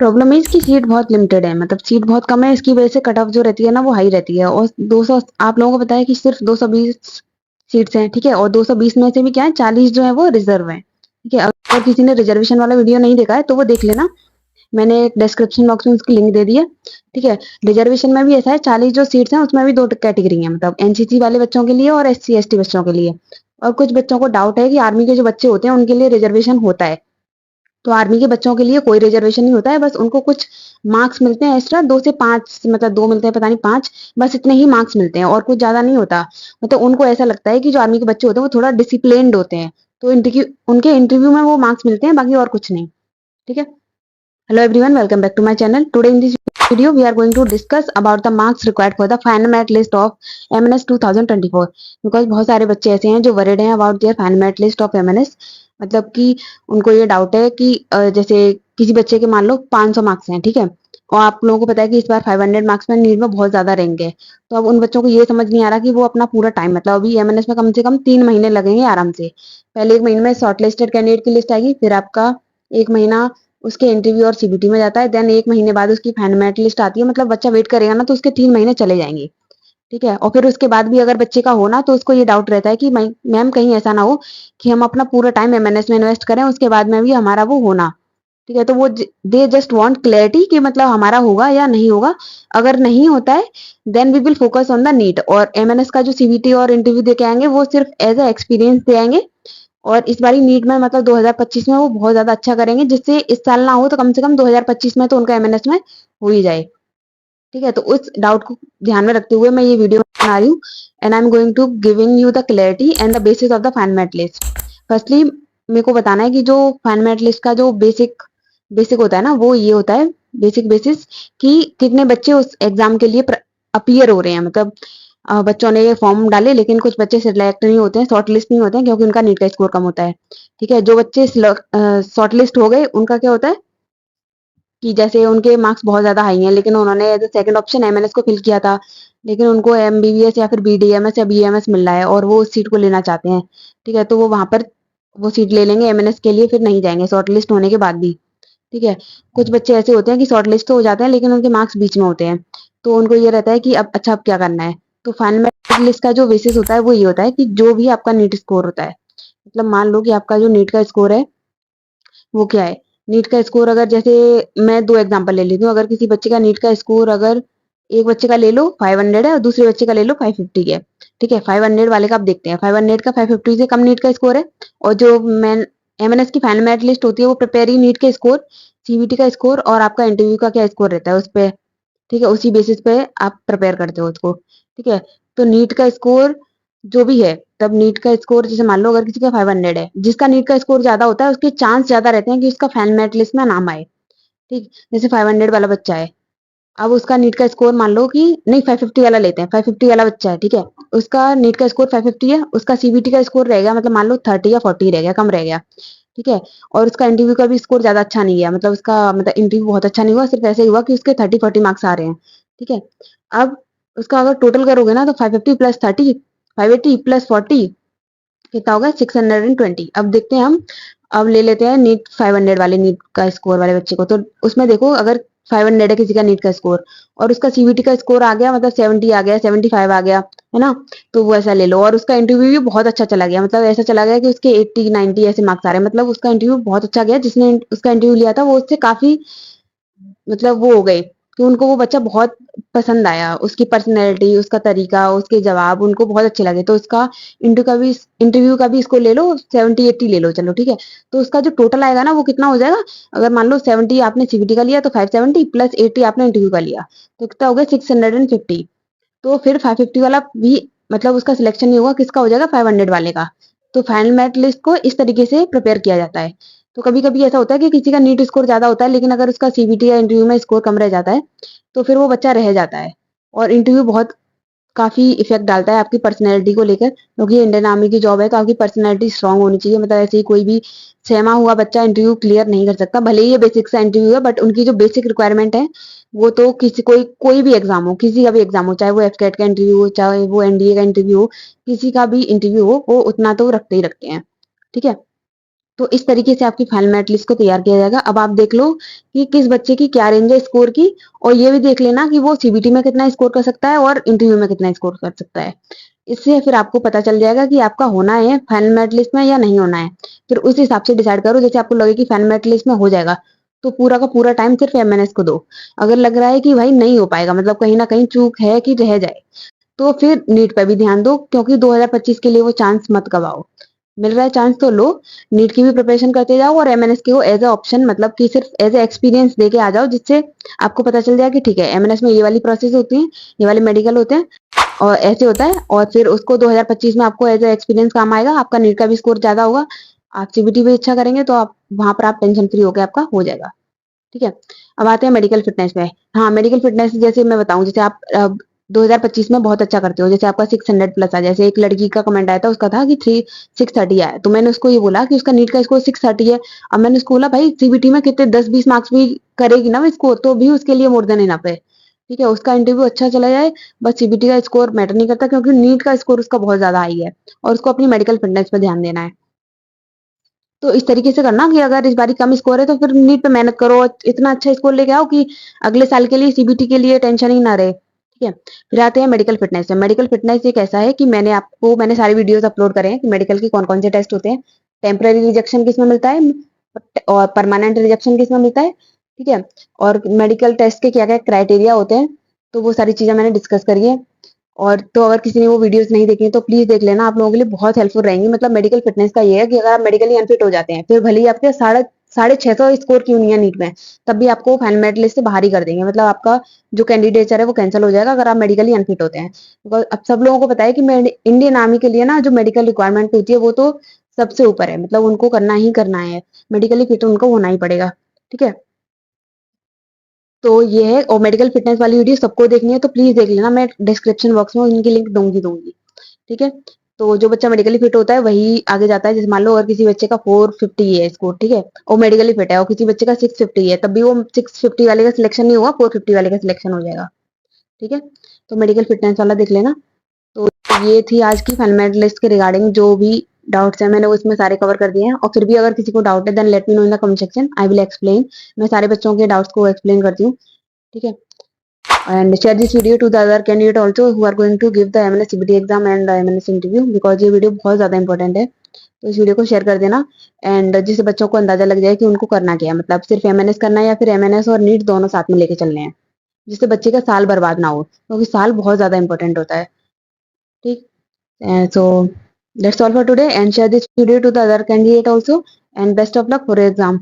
Problem is कि seat बहुत limited है, मतलब सीट बहुत कम है, इसकी वजह से कट ऑफ जो रहती है ना वो हाई रहती है। और 200 आप लोगों को पता है कि सिर्फ 220 सीट्स हैं, ठीक है। और 220 में से भी क्या है, 40 जो है वो रिजर्व है, ठीक है। अगर किसी ने रिजर्वेशन वाला वीडियो नहीं देखा है तो वो देख लेना, मैंने डिस्क्रिप्शन बॉक्स में उसकी लिंक दे दी है, ठीक है। रिजर्वेशन में भी ऐसा है, 40 जो सीट्स हैं उसमें भी दो कैटेगरी है, मतलब एनसीसी वाले बच्चों के लिए और एससी एसटी बच्चों के लिए। और कुछ बच्चों को डाउट है कि आर्मी के जो बच्चे होते हैं उनके लिए रिजर्वेशन होता है, तो आर्मी के बच्चों के लिए कोई रिजर्वेशन नहीं होता है, बस उनको कुछ मार्क्स मिलते हैं एक्स्ट्रा, 2 से 5, मतलब 2 मिलते हैं, पता नहीं 5, बस इतने ही मार्क्स मिलते हैं और कुछ ज्यादा नहीं होता। मतलब उनको ऐसा लगता है कि जो आर्मी के बच्चे होते हैं वो थोड़ा डिसिप्लिन्ड होते हैं, तो उनके इंटरव्यू में वो मार्क्स मिलते हैं, बाकी और कुछ नहीं, ठीक है। Hello everyone, welcome back to my channel. Today in this video we are going to discuss about the marks required for the final merit list of MNS 2024. Because बहुत सारे बच्चे ऐसे हैं जो worried हैं about their final merit list of MNS, मतलब कि उनको ये डाउट है कि जैसे किसी बच्चे के मान लो 500 मार्क्स हैं, ठीक है, और आप लोगों को पता है कि इस बार 500 मार्क्स में नीट में बहुत ज्यादा रैंक है। तो अब उन बच्चों को ये समझ नहीं आ रहा कि वो अपना पूरा टाइम, मतलब अभी एमएनएस में कम से कम 3 महीने लगेंगे आराम से। पहले 1 महीने में शॉर्ट लिस्टेड कैंडिडेट की लिस्ट आएगी, फिर आपका 1 महीना उसके इंटरव्यू और सीबीटी में जाता है, देन 1 महीने बाद उसकी फाइनल मेरिट लिस्ट आती है, मतलब बच्चा वेट करेगा ना तो उसके 3 महीने चले जाएंगे, ठीक है। और फिर उसके बाद भी अगर बच्चे का हो ना तो उसको ये डाउट रहता है कि मैम कहीं ऐसा ना हो कि हम अपना पूरा टाइम एमएनएस में इन्वेस्ट करें, उसके बाद में भी हमारा वो होना, ठीक है। तो वो दे जस्ट वांट क्लैरिटी कि मतलब हमारा होगा या नहीं होगा। अगर नहीं होता है then we will focus on the NEET, और एमएनएस का जो सीबीटी और इंटरव्यू दे के आएंगे वो सिर्फ एज अ एक्सपीरियंस दे आएंगे। और इस बारी नीट में मतलब 2025 में वो बहुत ज्यादा अच्छा करेंगे, जिससे इस साल ना हो तो कम से कम 2025 में तो उनका एमएनएस में हो ही जाए, ठीक है। तो उस डाउट को ध्यान में रखते हुए मैं ये वीडियो बना रही हूँ, and I am going to giving you the clarity and the basis of the final merit list. Firstly मेरे को बताना है कि जो फाइनल मेरिट लिस्ट का जो बेसिक बेसिक होता है ना वो ये होता है, बेसिक बेसिस, कि कितने बच्चे उस एग्जाम के लिए अपीयर हो रहे हैं। मतलब बच्चों ने ये फॉर्म डाले लेकिन कुछ बच्चे सिलेक्ट नहीं होते हैं, शॉर्ट लिस्ट नहीं होते हैं, क्योंकि उनका नीट का स्कोर कम होता है, ठीक है। जो बच्चे शॉर्ट लिस्ट हो गए उनका क्या होता है कि जैसे उनके मार्क्स बहुत ज्यादा हाई हैं लेकिन उन्होंने एज सेकंड ऑप्शन एमएनएस को फिल किया था, लेकिन उनको एमबीबीएस या फिर बीडीएमएस या बीएमएस मिल रहा है और वो उस सीट को लेना चाहते हैं, ठीक है। तो वो वहां पर वो सीट ले लेंगे एमएनएस के लिए, फिर नहीं जाएंगे शॉर्ट लिस्ट होने के बाद भी, ठीक है। कुछ बच्चे ऐसे होते हैं कि शॉर्ट लिस्ट तो हो जाते हैं लेकिन उनके मार्क्स बीच में होते हैं, तो उनको ये रहता है कि अब अच्छा अब क्या करना है। तो फाइनल मेरिट लिस्ट का जो बेसिस होता है वो ये होता है कि जो भी आपका नीट स्कोर होता है, मतलब मान लो कि आपका जो नीट का स्कोर है वो क्या है। नीट का स्कोर अगर जैसे मैं 2 एग्जांपल ले लेती हूँ, अगर किसी बच्चे का नीट का स्कोर, अगर एक बच्चे का ले लो 500 है और दूसरे बच्चे का ले लो 550 है, ठीक है। 500 वाले का आप देखते हैं, 500 का 550 से कम नीट का स्कोर है, और जो मैं एमएनएस की फाइनल मेरिट लिस्ट होती है वो प्रिपेयर ही नीट के स्कोर, सीबीटी का स्कोर और आपका इंटरव्यू का क्या स्कोर रहता है उस पे, ठीक है, उसी बेसिस पे आप प्रिपेयर करते हो उसको, ठीक है। तो नीट का स्कोर जो भी है, तब नीट का स्कोर जैसे मान लो अगर किसी का 500 है, जिसका नीट का स्कोर ज्यादा होता है उसके चांस ज्यादा रहते हैं कि उसका फाइनल मेरिट लिस्ट में नाम आए, ठीक। जैसे 500 वाला बच्चा है, अब उसका नीट का स्कोर मान लो कि नहीं, 550 वाला लेते हैं, 550 वाला बच्चा है, ठीक है। उसका नीट का स्कोर 550 है, उसका सीबीटी का स्कोर रहेगा मतलब मान लो 30 या 40 रह गया, कम रह गया, ठीक है। और उसका इंटरव्यू का भी स्कोर ज्यादा अच्छा नहीं गया, मतलब उसका मतलब इंटरव्यू बहुत अच्छा नहीं हुआ, सिर्फ ऐसे ही हुआ कि उसके 30-40 मार्क्स आ रहे हैं, ठीक है। अब उसका अगर टोटल करोगे ना तो 550 प्लस 30, 580 प्लस 40 कितना होगा, 620। अब देखते हैं हम, अब ले लेते हैं नीट 500 वाले नीट का स्कोर वाले बच्चे को। तो उसमें देखो अगर 500 है किसी का नीट का स्कोर और उसका सीबीटी का स्कोर आ गया, मतलब 70 आ गया, 75 आ गया, है ना, तो वो ऐसा ले लो। और उसका इंटरव्यू भी बहुत अच्छा चला गया, मतलब ऐसा चला गया कि उसके 80-90 ऐसे मार्क्स आ रहे हैं, मतलब उसका इंटरव्यू बहुत अच्छा गया, जिसने उसका इंटरव्यू लिया था वो उससे काफी मतलब वो हो गए कि उनको वो बच्चा बहुत पसंद आया, उसकी पर्सनैलिटी, उसका तरीका, उसके जवाब उनको बहुत अच्छे लगे। तो उसका इंटरव्यू का भी इसको ले लो 70-80 ले लो, चलो ठीक है। तो उसका जो टोटल आएगा ना वो कितना हो जाएगा, अगर मान लो 70 आपने सीबीटी का लिया तो 570 प्लस 80 आपने इंटरव्यू का लिया, तो कितना हो गया 650। तो फिर 550 वाला भी मतलब उसका सिलेक्शन नहीं होगा, किसका हो जाएगा 500 वाले का। तो फाइनल मेरिट लिस्ट को इस तरीके से प्रिपेयर किया जाता है। तो कभी कभी ऐसा होता है कि किसी का नीट स्कोर ज्यादा होता है लेकिन अगर उसका सीबीटी या इंटरव्यू में स्कोर कम रह जाता है तो फिर वो बच्चा रह जाता है। और इंटरव्यू बहुत काफी इफेक्ट डालता है आपकी पर्सनैलिटी को लेकर, क्योंकि इंडियन आर्मी की जॉब है तो आपकी पर्सनैलिटी स्ट्रांग होनी चाहिए। मतलब ऐसे ही कोई भी सहमा हुआ बच्चा इंटरव्यू क्लियर नहीं कर सकता, भले ही ये बेसिक सा इंटरव्यू है, बट उनकी जो बेसिक रिक्वायरमेंट है वो तो किसी कोई भी एग्जाम हो, किसी का भी एग्जाम हो, चाहे वो एफकेट का इंटरव्यू हो, चाहे वो एनडीए का इंटरव्यू हो, किसी का भी इंटरव्यू हो, वो उतना तो रखते ही रखते हैं, ठीक है। तो इस तरीके से आपकी फाइनल मेरिट लिस्ट को तैयार किया जाएगा। अब आप देख लो कि किस बच्चे की क्या रेंज है स्कोर की, और ये भी देख लेना कि वो सीबीटी में कितना स्कोर कर सकता है और इंटरव्यू में कितना स्कोर कर सकता है। इससे फिर आपको पता चल जाएगा कि आपका होना है फाइनल मेरिट लिस्ट में या नहीं होना है। फिर उस हिसाब से डिसाइड करो। जैसे आपको लगे कि फाइनल मेरिट लिस्ट में हो जाएगा, तो पूरा का पूरा टाइम सिर्फ एमएनएस को दो। अगर लग रहा है कि भाई नहीं हो पाएगा, मतलब कहीं ना कहीं चूक है कि रह जाए, तो फिर नीट पे भी ध्यान दो, क्योंकि 2025 के लिए वो चांस मत गवाओ। मिल रहा है चांस तो लो, नीट की भी प्रिपरेशन करते जाओ और एमएनएस के को एज ए ऑप्शन, मतलब कि सिर्फ एज ए एक्सपीरियंस देके आ जाओ, जिससे आपको पता चल जाए कि ठीक है एमएनएस में ये वाली प्रोसेस होती है, ये वाले मेडिकल होते हैं और ऐसे होता है, और फिर उसको 2025 में आपको एज ए एक्सपीरियंस काम आएगा। आपका नीट का भी स्कोर ज्यादा होगा, आप सीबीटी भी अच्छा करेंगे, तो आप वहां पर आप टेंशन फ्री होकर आपका हो जाएगा। ठीक है। अब आते हैं मेडिकल फिटनेस में। हाँ, मेडिकल फिटनेस जैसे मैं बताऊं, जैसे आप 2025 में बहुत अच्छा करते हो, जैसे आपका 600 प्लस आ, जैसे एक लड़की का कमेंट आया था, उसका था कि 630 आया, तो मैंने उसको ये बोला कि उसका नीट का स्कोर 630 है। अब मैंने उसको बोला भाई सीबीटी में कितने 10-20 मार्क्स भी करेगी ना स्कोर, तो भी उसके लिए मोर देन इनफ है। ठीक है, उसका इंटरव्यू अच्छा चला जाए, बस सीबीटी का स्कोर मैटर नहीं करता, क्योंकि नीट का स्कोर उसका बहुत ज्यादा हाई है और उसको अपनी मेडिकल फिटनेस पे ध्यान देना है। तो इस तरीके से करना कि अगर इस बारी कम स्कोर है तो फिर नीट पे मेहनत करो और इतना अच्छा स्कोर लेके आओ कि अगले साल के लिए सीबीटी के लिए टेंशन ही ना रहे। ठीक है। फिर आते हैं मेडिकल फिटनेस से। मेडिकल फिटनेस एक ऐसा है कि मैंने सारे वीडियोस अपलोड करे हैं कि मेडिकल के कौन कौन से टेस्ट होते हैं, टेम्पररी रिजेक्शन किसमें मिलता है और परमानेंट रिजेक्शन किसमें मिलता है। ठीक है। और मेडिकल टेस्ट के क्या क्या क्राइटेरिया होते हैं, तो वो सारी चीजें मैंने डिस्कस करी है। और तो अगर किसी ने वो वीडियोस नहीं देखी तो प्लीज देख लेना, आप लोगों के लिए बहुत हेल्पफुल रहेंगी। मतलब मेडिकल फिटनेस का ये है कि अगर आप मेडिकली अनफिट हो जाते हैं, फिर भले ही आपके 650 स्कोर क्यों नहीं है नीट में, तब भी आपको फाइनल मेरिट लिस्ट से बाहर ही कर देंगे। मतलब आपका जो कैंडिडेचर है वो कैंसिल हो जाएगा अगर आप मेडिकली अनफिट होते हैं। Because अब सब लोगों को पता है कि इंडियन आर्मी के लिए ना जो मेडिकल रिक्वायरमेंट होती है वो तो सबसे ऊपर है, मतलब उनको करना ही करना है, मेडिकली फिट उनको होना ही पड़ेगा। ठीक है। तो ये है, और मेडिकल फिटनेस वाली वीडियो सबको देखनी है तो प्लीज देख लेना, मैं डिस्क्रिप्शन बॉक्स में इनकी लिंक दूंगी। ठीक है। तो जो बच्चा मेडिकली फिट होता है वही आगे जाता है। जैसे मान लो अगर किसी बच्चे का 450 है स्कोर, ठीक है, और मेडिकली फिट है, और किसी बच्चे का 650 है, तब भी वो 650 वाले का सिलेक्शन नहीं होगा, 450 वाले का सिलेक्शन हो जाएगा। ठीक है। तो मेडिकल फिटनेस वाला देख लेना। तो ये थी आज की फाइनल मेरिट लिस्ट के रिगार्डिंग जो भी डाउट्स है, मैंने वो इसमें सारे कवर कर दिए हैं। और फिर भी अगर किसी को डाउट है then let me know in the comment section, I will explain. मैं सारे बच्चों के डाउट्स को एक्सप्लेन करती हूँ। ठीक है। And share this video to the other candidate also who are going to give the MNS CBT exam and the MNS interview, because ये वीडियो बहुत ज्यादा इंपॉर्टेंट है। तो इस वीडियो को शेयर कर देना, एंड जिससे बच्चों को अंदाजा लग जाए कि उनको करना क्या है, मतलब सिर्फ एमएनएस करना है या फिर एमएनएस और नीट दोनों साथ में लेके चलने हैं, जिससे बच्चे का साल बर्बाद ना हो, क्योंकि साल बहुत ज्यादा इंपॉर्टेंट होता है। ठीक। So that's all for today, and share this video to the other candidate also, and best of luck for exam.